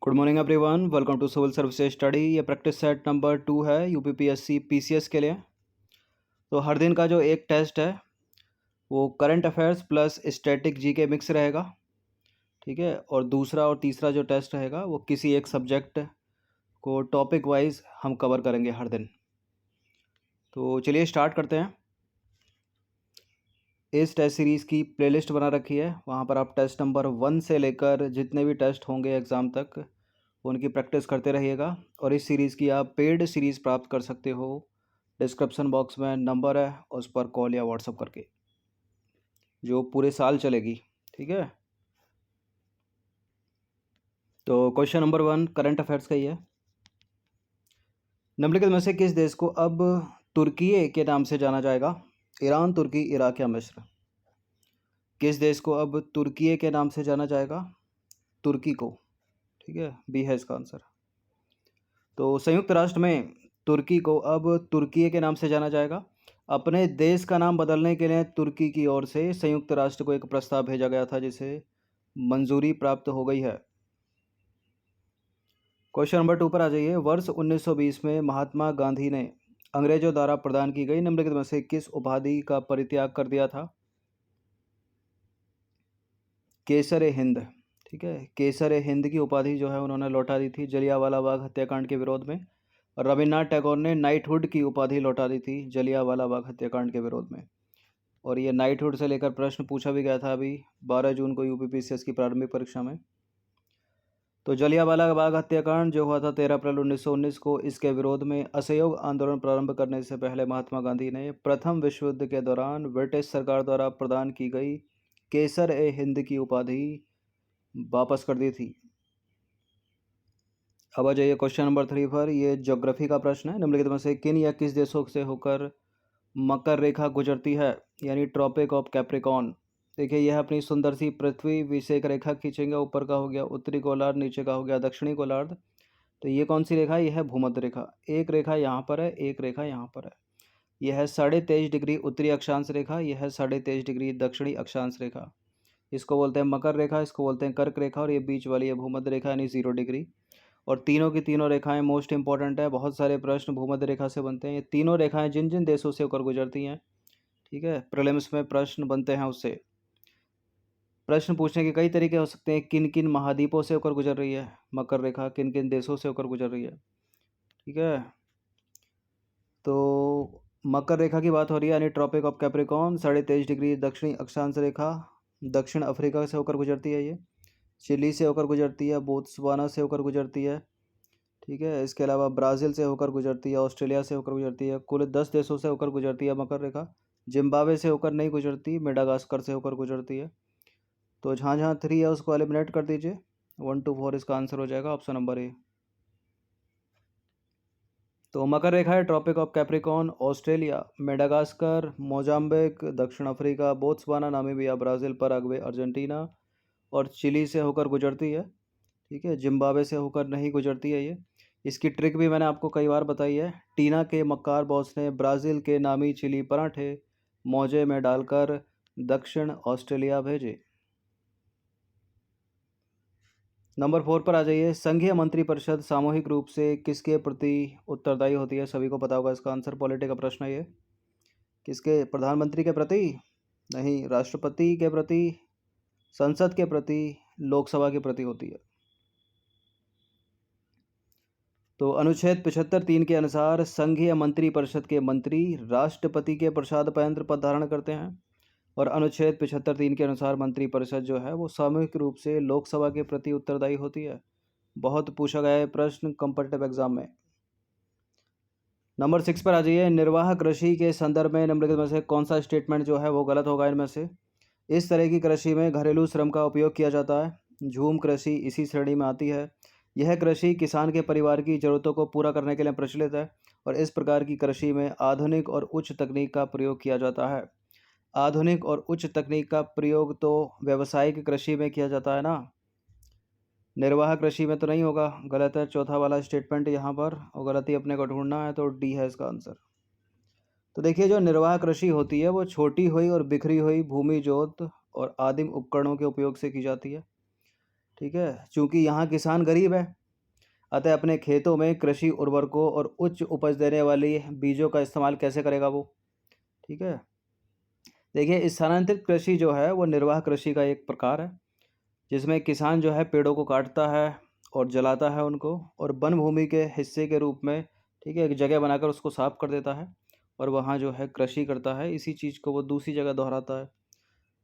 Good morning everyone, welcome to civil services study. ये practice set number 2 है UPPSC PCS के लिए। तो हर दिन का जो एक टेस्ट है वो current affairs plus static G के मिक्स रहेगा, ठीक है। और दूसरा और तीसरा जो टेस्ट रहेगा वो किसी एक सब्जेक्ट को टॉपिक वाइज हम कवर करेंगे हर दिन। तो चलिए स्टार्ट करते हैं। इस टेस्ट सीरीज़ की प्लेलिस्ट बना रखी है, वहाँ पर आप टेस्ट नंबर 1 से लेकर जितने भी टेस्ट होंगे एग्ज़ाम तक उनकी प्रैक्टिस करते रहिएगा। और इस सीरीज़ की आप पेड सीरीज़ प्राप्त कर सकते हो। डिस्क्रिप्शन बॉक्स में नंबर है, उस पर कॉल या व्हाट्सअप करके, जो पूरे साल चलेगी, ठीक है। तो क्वेश्चन नंबर 1 करंट अफेयर्स का ही है। निम्नलिखित में से किस देश को अब तुर्की के नाम से जाना जाएगा? ईरान, तुर्की, इराक या मिस्र? किस देश को अब तुर्की के नाम से जाना जाएगा? तुर्की को, ठीक है, बी है इसका आंसर। तो संयुक्त राष्ट्र में तुर्की को अब तुर्की के नाम से जाना जाएगा। अपने देश का नाम बदलने के लिए तुर्की की ओर से संयुक्त राष्ट्र को एक प्रस्ताव भेजा गया था, जिसे मंजूरी प्राप्त हो गई है। क्वेश्चन नंबर 2 पर आ जाइए। वर्ष 1920 में महात्मा गांधी ने अंग्रेजों द्वारा प्रदान की गई निम्नलिखित में से किस उपाधि का परित्याग कर दिया था? केसर ए हिंद, ठीक है। केसर ए हिंद की उपाधि जो है उन्होंने लौटा दी थी जलियांवाला बाग हत्याकांड के विरोध में। और रविन्द्रनाथ टैगोर ने नाइटहुड की उपाधि लौटा दी थी जलियांवाला बाग हत्याकांड के विरोध में। और ये नाइटहुड से लेकर प्रश्न पूछा भी गया था अभी 12 जून को यूपीपीसीएस की प्रारंभिक परीक्षा में। तो जलियांवाला बाग हत्याकांड जो हुआ था 13 अप्रैल 1919 को, इसके विरोध में असहयोग आंदोलन प्रारंभ करने से पहले महात्मा गांधी ने प्रथम विश्व युद्ध के दौरान ब्रिटिश सरकार द्वारा प्रदान की गई केसर ए हिंद की उपाधि वापस कर दी थी। अब आ जाइए क्वेश्चन नंबर 3 पर। ये ज्योग्राफी का प्रश्न है। निम्नलिखित में से किन या किस देशों से होकर मकर रेखा गुजरती है, यानी ट्रॉपिक ऑफ कैप्रिकॉर्न? देखिए, यह अपनी सुंदर सी पृथ्वी विषय एक रेखा खींचेंगे। ऊपर का हो गया उत्तरी गोलार्ध, नीचे का हो गया दक्षिणी गोलार्ध। तो ये कौन सी रेखा है? यह है भूमध्य रेखा। एक रेखा यहाँ पर है, एक रेखा यहाँ पर है। यह है 23.5 डिग्री उत्तरी अक्षांश रेखा, यह है 23.5 डिग्री दक्षिणी अक्षांश रेखा। इसको बोलते हैं मकर रेखा, इसको बोलते हैं कर्क रेखा, और ये बीच वाली है भूमध्य रेखा यानी 0 डिग्री। और तीनों की तीनों रेखाएं मोस्ट इंपॉर्टेंट है। बहुत सारे प्रश्न भूमध्य रेखा से बनते हैं। ये तीनों रेखाएं जिन जिन देशों से होकर गुजरती हैं, ठीक है, प्रीलिम्स में प्रश्न बनते हैं उससे। प्रश्न पूछने के कई तरीके हो सकते हैं। किन किन महाद्वीपों से होकर गुजर रही है मकर रेखा, किन किन देशों से होकर गुजर रही है, ठीक है। तो मकर रेखा की बात हो रही है, यानी ट्रॉपिक ऑफ कैप्रिकॉर्न 23.5 डिग्री दक्षिणी अक्षांश रेखा दक्षिण अफ्रीका से होकर गुजरती है। ये चिली से होकर गुजरती है, बोत्सवाना से होकर गुजरती है, ठीक है। इसके अलावा ब्राज़ील से होकर गुजरती है, ऑस्ट्रेलिया से होकर गुजरती है। कुल 10 देशों से होकर गुजरती है मकर रेखा। जिम्बाब्वे से होकर नहीं गुजरती, मेडागास्कर से होकर गुजरती है। तो जहाँ जहाँ 3 है उसको एलिमिनेट कर दीजिए। 1 to 4 इसका आंसर हो जाएगा ऑप्शन नंबर ए। तो मकर रेखा है tropic of Capricorn, Australia, Madagascar, Mozambique, दक्षिण Africa, Botswana, Namibia, Brazil, Paraguay, Argentina और चिली से होकर गुजरती है, ठीक है। जिम्बाब्वे से होकर नहीं गुजरती है ये। इसकी ट्रिक भी मैंने आपको कई बार बताई है। टीना के मक्कार बॉस ने ब्राज़ील के नामी चिली पराठे मोजे में डालकर दक्षिण ऑस्ट्रेलिया भेजे। नंबर 4 पर आ जाइए। संघीय मंत्रिपरिषद सामूहिक रूप से किसके प्रति उत्तरदायी होती है? सभी को पता होगा इसका आंसर। पॉलिटी का प्रश्न है ये। किसके? प्रधानमंत्री के प्रति नहीं, राष्ट्रपति के प्रति, संसद के प्रति, लोकसभा के प्रति होती है। तो अनुच्छेद 75(3) के अनुसार संघीय मंत्रिपरिषद के मंत्री राष्ट्रपति के प्रसाद पत्र पद धारण करते हैं। और अनुच्छेद 75(3) के अनुसार मंत्रिपरिषद जो है वो सामूहिक रूप से लोकसभा के प्रति उत्तरदायी होती है। बहुत पूछा गया है प्रश्न कॉम्पिटिटिव एग्जाम में। नंबर 6 पर आ जाइए। निर्वाह कृषि के संदर्भ में निम्नलिखित में से कौन सा स्टेटमेंट जो है वो गलत होगा इनमें से? इस तरह की कृषि में घरेलू श्रम का उपयोग किया जाता है। झूम कृषि इसी श्रेणी में आती है। यह कृषि किसान के परिवार की ज़रूरतों को पूरा करने के लिए प्रचलित है। और इस प्रकार की कृषि में आधुनिक और उच्च तकनीक का प्रयोग किया जाता है। आधुनिक और उच्च तकनीक का प्रयोग तो व्यावसायिक कृषि में किया जाता है ना, निर्वाह कृषि में तो नहीं होगा। गलत है चौथा वाला स्टेटमेंट यहाँ पर, और गलती अपने को ढूंढना है, तो डी है इसका आंसर। तो देखिए, जो निर्वाह कृषि होती है वो छोटी हुई और बिखरी हुई भूमि जोत और आदिम उपकरणों के उपयोग से की जाती है। ठीक है, चूँकि यहाँ किसान गरीब है, अतः अपने खेतों में कृषि उर्वरकों और उच्च उपज देने वाली बीजों का इस्तेमाल कैसे करेगा वो? ठीक है। देखिए, स्थानांतरित कृषि जो है वो निर्वाह कृषि का एक प्रकार है, जिसमें किसान जो है पेड़ों को काटता है और जलाता है उनको, और वन भूमि के हिस्से के रूप में, ठीक है, एक जगह बनाकर उसको साफ कर देता है और वहाँ जो है कृषि करता है। इसी चीज़ को वो दूसरी जगह दोहराता है।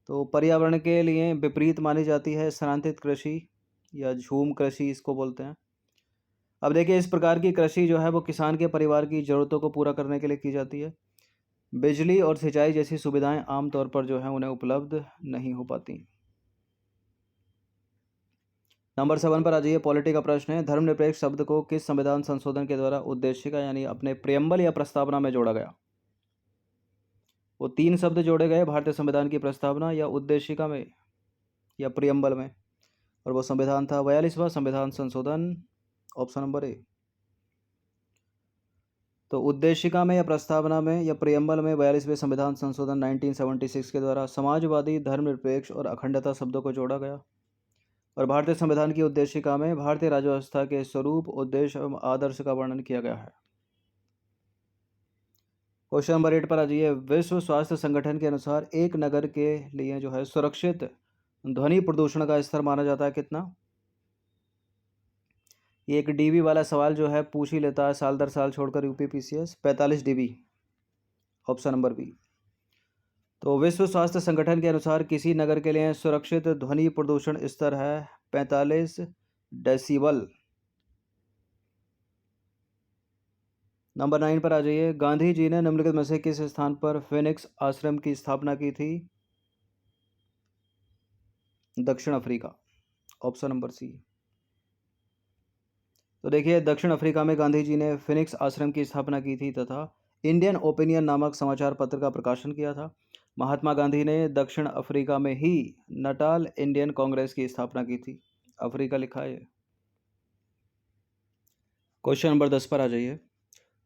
तो पर्यावरण के लिए विपरीत मानी जाती है स्थानांतरित कृषि, या झूम कृषि इसको बोलते हैं। अब देखिए, इस प्रकार की कृषि जो है वो किसान के परिवार की ज़रूरतों को पूरा करने के लिए की जाती है। बिजली और सिंचाई जैसी सुविधाएं आमतौर पर जो है उन्हें उपलब्ध नहीं हो पाती। नंबर 7 पर आ जाइए। पॉलिटी का प्रश्न है, धर्मनिरपेक्ष शब्द को किस संविधान संशोधन के द्वारा उद्देशिका यानी अपने प्रियम्बल या प्रस्तावना में जोड़ा गया? वो 3 शब्द जोड़े गए भारतीय संविधान की प्रस्तावना या उद्देशिका में या प्रियम्बल में, और वो संविधान था 42वां संविधान संशोधन, ऑप्शन नंबर ए। तो उद्देशिका में या प्रस्तावना में या प्रियम्बल में 42वें संविधान संशोधन 1976 के द्वारा समाजवादी, धर्मनिरपेक्ष और अखंडता शब्दों को जोड़ा गया। और भारतीय संविधान की उद्देशिका में भारतीय राज्य व्यवस्था के स्वरूप, उद्देश्य एवं आदर्श का वर्णन किया गया है। क्वेश्चन नंबर 8 पर आ जाइए। विश्व स्वास्थ्य संगठन के अनुसार एक नगर के लिए जो है सुरक्षित ध्वनि प्रदूषण का स्तर माना जाता है कितना? ये एक डीबी वाला सवाल जो है पूछ ही लेता है साल दर साल छोड़कर UPPCS. 45 dB, option number B. तो विश्व स्वास्थ्य संगठन के अनुसार किसी नगर के लिए सुरक्षित ध्वनि प्रदूषण स्तर है 45 डेसिबल। नंबर 9 पर आ जाइए। गांधी जी ने निम्नलिखित में से किस स्थान पर फिनिक्स आश्रम की स्थापना की थी? दक्षिण अफ्रीका, ऑप्शन नंबर सी। तो देखिए, दक्षिण अफ्रीका में गांधी जी ने फिनिक्स आश्रम की स्थापना की थी तथा इंडियन ओपिनियन नामक समाचार पत्र का प्रकाशन किया था। महात्मा गांधी ने दक्षिण अफ्रीका में ही नटाल इंडियन कांग्रेस की स्थापना की थी। अफ्रीका लिखा है। क्वेश्चन नंबर 10 पर आ जाइए।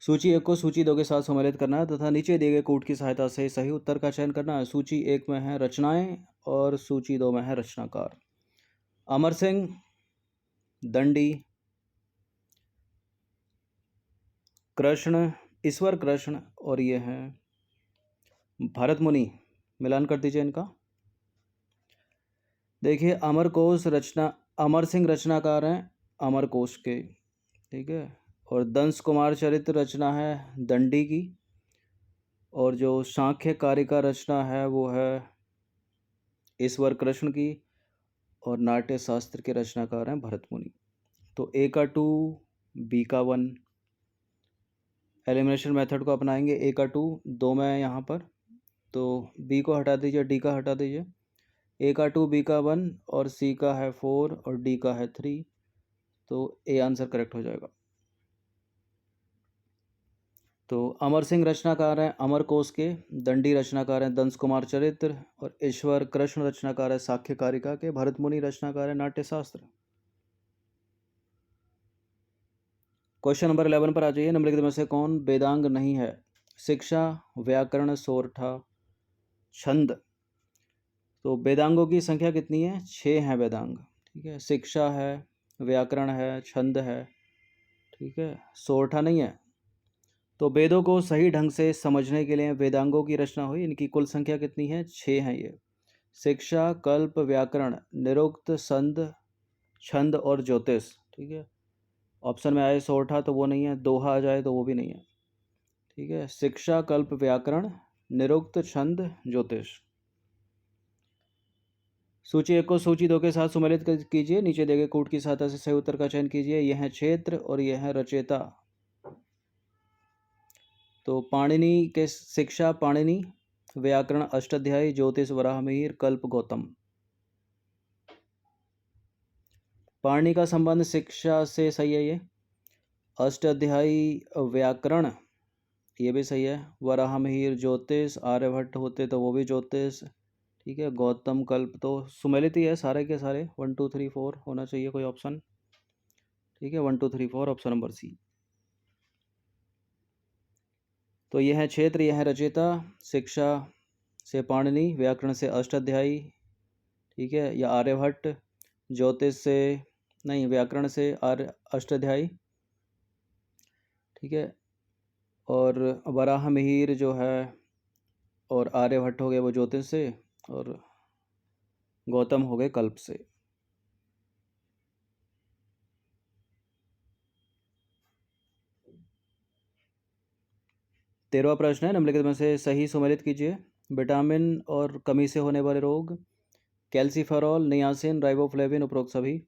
सूची 1 को सूची 2 के साथ सम्मिलित करना है तथा नीचे दिए गए कूट की सहायता से सही उत्तर का चयन करना है। सूची 1 में है रचनाएं और सूची 2 में है रचनाकार। अमर सिंह, दंडी, कृष्ण, ईश्वर कृष्ण, और ये हैं भरत मुनि। मिलान कर दीजिए इनका। देखिए, अमरकोश रचना, अमर सिंह रचनाकार हैं अमरकोश के, ठीक है, और दंश कुमार चरित्र रचना है दंडी की, और जो सांख्य कारिका रचना है वो है ईश्वर कृष्ण की, और नाट्य शास्त्र के रचनाकार हैं भरत मुनि। तो ए का 2, बी का 1। एलिमिनेशन मेथड को अपनाएंगे। ए का 2 दो में है यहाँ पर, तो बी को हटा दीजिए, डी का हटा दीजिए। ए का 2, बी का 1, और सी का है 4 और डी का है 3, तो ए आंसर करेक्ट हो जाएगा। तो अमर सिंह रचनाकार हैं अमरकोश के, दंडी रचनाकार हैं दंश कुमार चरित्र, और ईश्वर कृष्ण रचनाकार है सांख्य कारिका के, भरत मुनि रचनाकार है नाट्यशास्त्र। क्वेश्चन नंबर 11 पर आ जाइए। निम्नलिखित में से कौन वेदांग नहीं है? शिक्षा, व्याकरण, सोरठा, छंद। तो वेदांगों की संख्या कितनी है? 6 हैं वेदांग, ठीक है। शिक्षा है, व्याकरण है, छंद है, ठीक है, सोरठा नहीं है। तो वेदों को सही ढंग से समझने के लिए वेदांगों की रचना हुई। इनकी कुल संख्या कितनी है? 6 हैं ये। शिक्षा, कल्प, व्याकरण, निरुक्त, संध, छंद और ज्योतिष, ठीक है। ऑप्शन में आए सोरठा तो वो नहीं है, दोहा आ जाए तो वो भी नहीं है, ठीक है। शिक्षा, कल्प, व्याकरण, निरुक्त, छंद, ज्योतिष। सूची 1 को सूची 2 के साथ सम्मिलित कीजिए। नीचे दिए गए कूट की सहायता से सही उत्तर का चयन कीजिए। यह है क्षेत्र और यह है रचयिता। तो पाणिनि के शिक्षा पाणिनि, व्याकरण अष्टाध्यायी, ज्योतिष वराहमिहिर, कल्प गौतम। पाणिनि का संबंध शिक्षा से सही है ये। अष्टाध्यायी व्याकरण ये भी सही है। वराहमिहिर ज्योतिष, आर्यभट्ट होते तो वो भी ज्योतिष, ठीक है। गौतम कल्प तो सुमेलित ही है सारे के सारे। 1 2 3 4 होना चाहिए कोई ऑप्शन, ठीक है। 1 2 3 4 ऑप्शन नंबर सी। तो यह है क्षेत्र, यह है रचयिता। शिक्षा से पाणिनि, व्याकरण से अष्टाध्यायी, ठीक है, या आर्यभट्ट, ज्योतिष से नहीं, व्याकरण से अष्टाध्यायी, ठीक है। और वराह मिहिर जो है और आर्यभट्ट हो गए वो ज्योतिष से, और गौतम हो गए कल्प से। तेरहवा प्रश्न है, निम्नलिखित में से सही सुमेलित कीजिए। विटामिन और कमी से होने वाले रोग, कैल्सीफेरॉल, नियासिन, राइबोफ्लेविन, उपरोक्त सभी।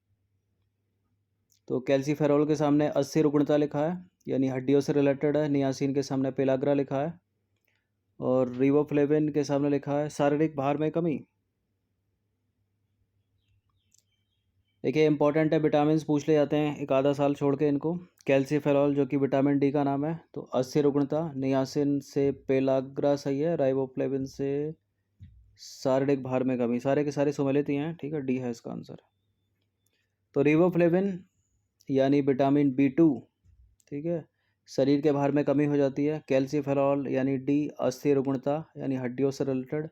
तो कैल्सीफेरॉल के सामने अस्सी रुग्णता लिखा है, यानी हड्डियों से रिलेटेड है। नियासिन के सामने पेलाग्रा लिखा है, और रिबोफ्लेविन के सामने लिखा है शारीरिक भार में कमी। देखिए इंपॉर्टेंट है, विटामिन पूछ ले जाते हैं एक आधा साल छोड़ के इनको। कैल्सीफेरॉल जो कि विटामिन डी का नाम है, तो अस्सी रुग्णता। नियासिन से पेलाग्रा सही है। राइबोफ्लेविन से शारीरिक भार में कमी। सारे के सारे सुमेलित ही हैं, ठीक है, डी है इसका आंसर। तो रिबोफ्लेविन यानी विटामिन बी2, ठीक है, शरीर के भार में कमी हो जाती है। कैल्सीफेरॉल यानी डी, अस्थि रुग्णता यानी हड्डियों से रिलेटेड।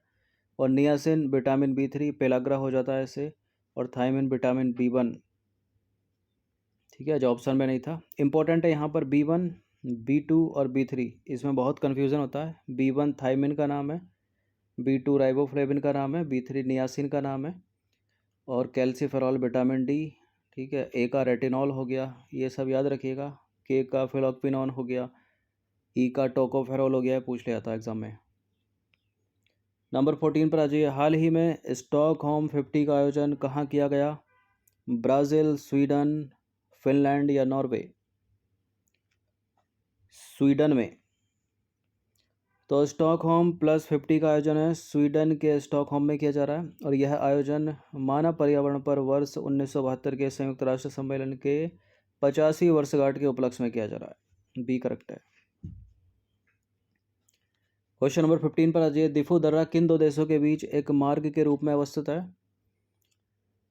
और नियासिन विटामिन बी3, पेलाग्रा हो जाता है इससे। और थायमिन विटामिन बी1, ठीक है, जो ऑप्शन में नहीं था। इंपॉर्टेंट है यहाँ पर बी1, बी2 और बी3, इसमें बहुत कन्फ्यूज़न होता है। बी1 थायमिन का नाम है, बी2 राइबोफ्लेविन का नाम है, बी3 नियासिन का नाम है, और कैल्सीफेरॉल विटामिन डी, ठीक है। ए का रेटिनॉल हो गया, ये सब याद रखिएगा। के का फिलोक्विनोन हो गया, ई का टोकोफेरॉल हो गया, पूछ लिया था एग्जाम में। नंबर 14 पर आ जाइए। हाल ही में स्टॉकहोम 50 का आयोजन कहाँ किया गया? ब्राज़ील, स्वीडन, फिनलैंड या नॉर्वे? स्वीडन में। तो स्टॉकहोम +50 का आयोजन है, स्वीडन के स्टॉकहोम में किया जा रहा है। और यह आयोजन मानव पर्यावरण पर वर्ष 1972 के संयुक्त राष्ट्र सम्मेलन के 85वीं वर्षगांठ के उपलक्ष्य में किया जा रहा है। बी करेक्ट है। क्वेश्चन नंबर 15 पर आ जाइए। दिफू दर्रा किन दो देशों के बीच एक मार्ग के रूप में अवस्थित है?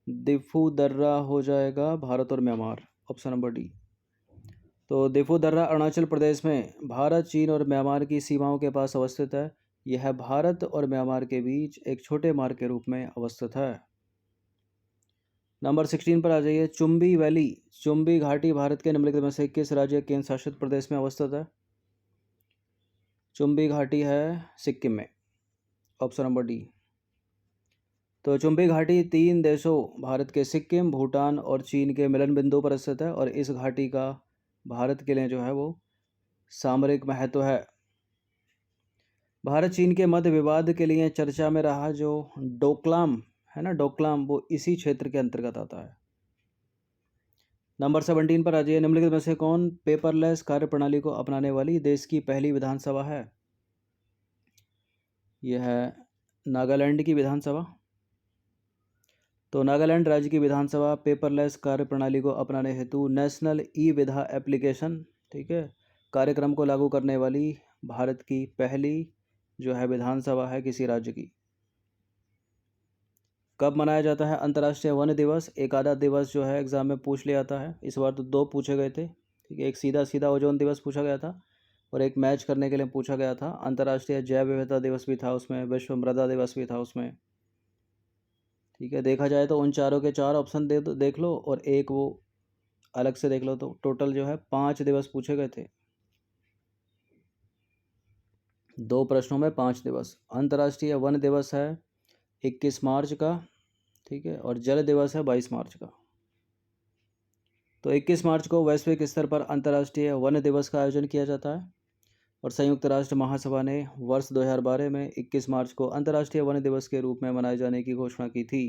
दिफू दर्रा हो जाएगा भारत और म्यांमार, ऑप्शन नंबर डी। तो दिफू दर्रा अरुणाचल प्रदेश में भारत, चीन और म्यांमार की सीमाओं के पास अवस्थित है। यह भारत और म्यांमार के बीच एक छोटे मार्ग के रूप में अवस्थित है। नंबर 16 पर आ जाइए। चुम्बी वैली, चुम्बी घाटी भारत के निम्नलिखित में से किस राज्य केंद्र शासित प्रदेश में अवस्थित है? चुम्बी घाटी है सिक्किम में, ऑप्शन नंबर डी। तो चुम्बी घाटी 3 देशों भारत के सिक्किम, भूटान और चीन के मिलन बिंदु पर स्थित है। और इस घाटी का भारत के लिए जो है वो सामरिक महत्व है। भारत चीन के मध्य विवाद के लिए चर्चा में रहा जो डोकलाम है ना, डोकलाम, वो इसी क्षेत्र के अंतर्गत आता है। नंबर 17 पर आ जाइए। निम्नलिखित में से कौन पेपरलेस कार्यप्रणाली को अपनाने वाली देश की पहली विधानसभा है? यह है नागालैंड की विधानसभा। तो नागालैंड राज्य की विधानसभा पेपरलेस कार्यप्रणाली को अपनाने हेतु नेशनल ई विधा एप्लीकेशन, ठीक है, कार्यक्रम को लागू करने वाली भारत की पहली जो है विधानसभा है किसी राज्य की। कब मनाया जाता है अंतर्राष्ट्रीय वन दिवस? एक आधा दिवस जो है एग्जाम में पूछ लिया जाता है, इस बार तो 2 पूछे गए थे, ठीक है। एक सीधा सीधा ओजोन दिवस पूछा गया था, और एक मैच करने के लिए पूछा गया था। अंतर्राष्ट्रीय जैव विविधता दिवस भी था उसमें, विश्व मृदा दिवस भी था उसमें, ठीक है। देखा जाए तो उन चारों के 4 ऑप्शन देख लो, और एक वो अलग से देख लो, तो टोटल जो है 5 दिवस पूछे गए थे। 2 प्रश्नों में 5 दिवस। अंतर्राष्ट्रीय वन दिवस है 21 मार्च का, ठीक है, और जल दिवस है 22 मार्च का। तो 21 मार्च को वैश्विक स्तर पर अंतर्राष्ट्रीय वन दिवस का आयोजन किया जाता है। और संयुक्त राष्ट्र महासभा ने वर्ष 2012 में 21 मार्च को अंतर्राष्ट्रीय वन दिवस के रूप में मनाए जाने की घोषणा की थी।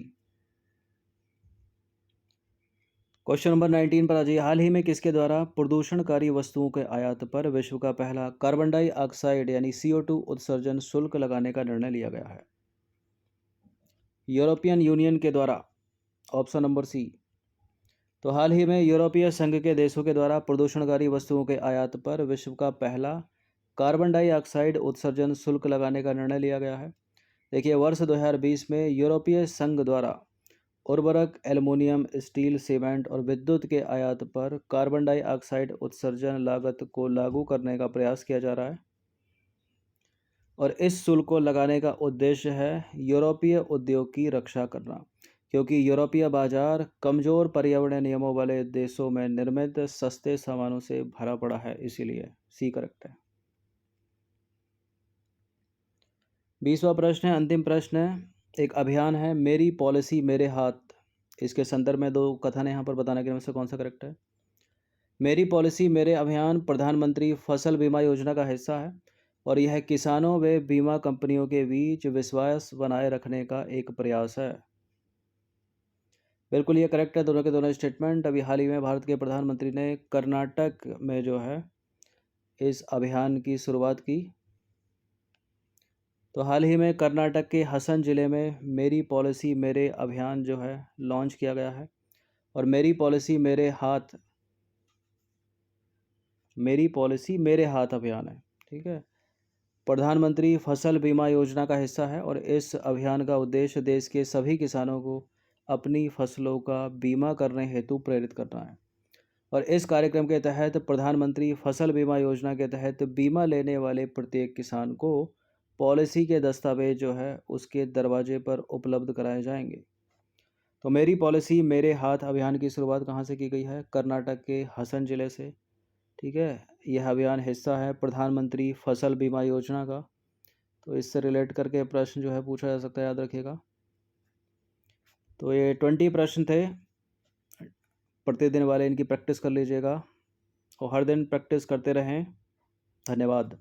क्वेश्चन नंबर 19 पर आ जाइए। हाल ही में किसके द्वारा प्रदूषणकारी वस्तुओं के आयात पर विश्व का पहला कार्बन डाइऑक्साइड यानी CO2 उत्सर्जन शुल्क लगाने का निर्णय लिया गया है? यूरोपियन यूनियन के द्वारा, ऑप्शन नंबर सी। तो हाल ही में यूरोपीय संघ के देशों के द्वारा प्रदूषणकारी वस्तुओं के आयात पर विश्व का पहला कार्बन डाइऑक्साइड उत्सर्जन शुल्क लगाने का निर्णय लिया गया है। देखिए वर्ष 2020 में यूरोपीय संघ द्वारा उर्वरक, एल्युमिनियम, स्टील, सीमेंट और विद्युत के आयात पर कार्बन डाइऑक्साइड उत्सर्जन लागत को लागू करने का प्रयास किया जा रहा है। और इस शुल्क को लगाने का उद्देश्य है यूरोपीय उद्योग की रक्षा करना, क्योंकि यूरोपीय बाजार कमज़ोर पर्यावरण नियमों वाले देशों में निर्मित सस्ते सामानों से भरा पड़ा है, इसीलिए सी करेक्ट है। 20वां प्रश्न है, अंतिम प्रश्न है। एक अभियान है मेरी पॉलिसी मेरे हाथ। इसके संदर्भ में दो कथन है यहाँ पर, बताने के इनमें से कौन सा करेक्ट है। मेरी पॉलिसी मेरे अभियान प्रधानमंत्री फसल बीमा योजना का हिस्सा है और यह किसानों व बीमा कंपनियों के बीच विश्वास बनाए रखने का एक प्रयास है। बिल्कुल ये करेक्ट है, दोनों के दोनों स्टेटमेंट। अभी हाल ही में भारत के प्रधानमंत्री ने कर्नाटक में जो है इस अभियान की शुरुआत की। तो हाल ही में कर्नाटक के हसन ज़िले में मेरी पॉलिसी मेरे अभियान जो है लॉन्च किया गया है। और मेरी पॉलिसी मेरे हाथ अभियान है, ठीक है। प्रधानमंत्री फसल बीमा योजना का हिस्सा है और इस अभियान का उद्देश्य देश के सभी किसानों को अपनी फसलों का बीमा करने हेतु प्रेरित करना है। और इस कार्यक्रम के तहत प्रधानमंत्री फसल बीमा योजना के तहत बीमा लेने वाले प्रत्येक किसान को पॉलिसी के दस्तावेज जो है उसके दरवाजे पर उपलब्ध कराए जाएंगे। तो मेरी पॉलिसी मेरे हाथ अभियान की शुरुआत कहाँ से की गई है? कर्नाटक के हसन ज़िले से, ठीक है। यह अभियान हिस्सा है प्रधानमंत्री फसल बीमा योजना का। तो इससे रिलेट करके प्रश्न जो है पूछा जा सकता है, याद रखिएगा। तो ये 20 प्रश्न थे प्रतिदिन वाले, इनकी प्रैक्टिस कर लीजिएगा और हर दिन प्रैक्टिस करते रहें। धन्यवाद।